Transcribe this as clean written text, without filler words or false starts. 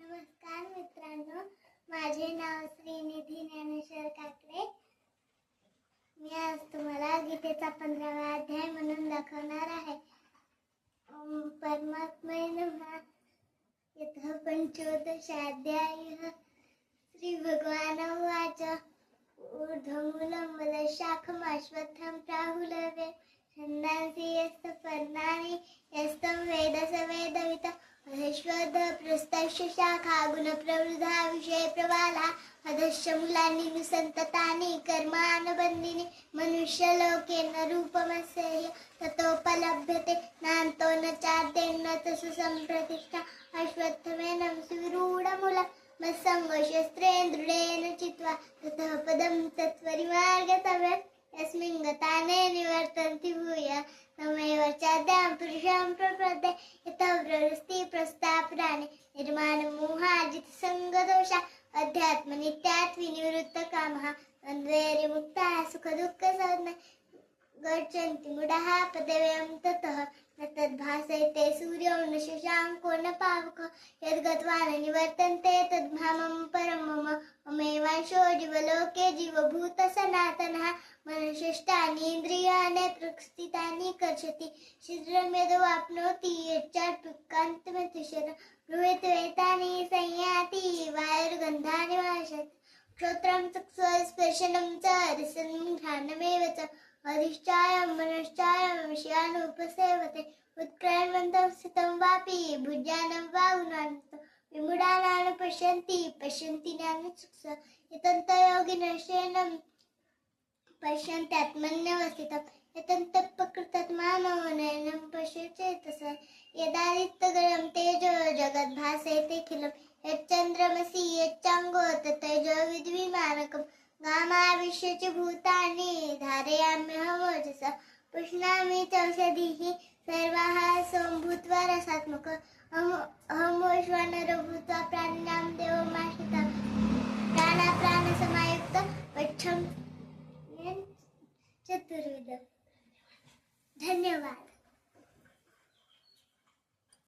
नमस्कार मित्रांनो, माझे नाव श्रीनिधी ज्ञानेश्वर काकडे. मी आज तुम्हाला गीतेचा 15वा अध्याय म्हणून दाखवणार आहे. परमात्मेन यतः पंचोदशाध्यायः. श्री भगवान उवाच ऊर्ध्वमूलं बलशाखम् अश्वत्थं प्राहुलव्ये छन्दांसि यस्य पर्णानि यस्तं वेद स वेदवित् अधश्वद प्रस्थस्य शाखा गुणप्रवृद्धा विषये प्रवाला अधश्च मूलानि निसन्ततानि कर्मानुबन्धिनि मनुष्यलोके न रूपमस्य ततोपलभ्यते नान्तो न चाद्येन च सुसम्प्रतिष्ठा अश्वत्थमेनं सुविरूढमूलं मत्सङ्गशस्त्रेण दृढेन चित्वा ततः पदं तत्परिमार्गतव्यम् यस्मिन् गताने निवर्तन्ति भूयः तमेव चाद्यां पुरुषं प्रपद्ये यतः प्रवृत्ति प्रस्तापराणि निर्माणमोहाजितसङ्गदोषा अध्यात्मनित्यात् विनिवृत्तकामः द्वन्द्वैर्विमुक्ताः सुखदुःखसंज्ञा गच्छन्ति मूढाः पदव्यं ततः न तद्भासयते सूर्यो न शशाङ्को न पावकः यद्गत्वा न निवर्तन्ते तद्धामं परं मम ममेवांशो जीवलोके जीवभूतसनातनः मनुष्यष्टानीन्द्रियाणि प्रस्थितानि कर्षति शीघ्रं यदवाप्नोति यच्चाप्युत्क्रान्तमतिशयः बृहद्वेतानि संयाति वायुर्गन्धानि वाशति श्रोत्रं चक्षुस्पर्शनं च रसनं घ्राणमेव च अधिष्ठाय मनश्चाय विषयानुपसेवते उत्क्रामन्तं स्थितं वापि भुजानं वा गुणान्वितं विमूढानां पश्यन्ति ज्ञानचक्षुषा यतन्तयोगिनश्चैनं पश्यन्त्यात्मन्यवस्थितं यतन्तप्रकृतात्मानो नयनं पश्येच्चेतसा यदादित्यगणं तेजो जगद्भासयतेऽखिलं यच्चन्द्रमसि यच्चाङ्गो तत्तेजो विद्विमानकम् गामाविश्य च भूतानि धारयाम्यहमोजसा पुष्णामि चौषधीः सर्वाः सोमभूत्वा रसात्मकः अहमोश्वानरो भूत्वा प्राणिनां देवमाश्रितः प्राणाप्राणसमायुक्तः पक्षं चतुर्विधः. धन्यवाद.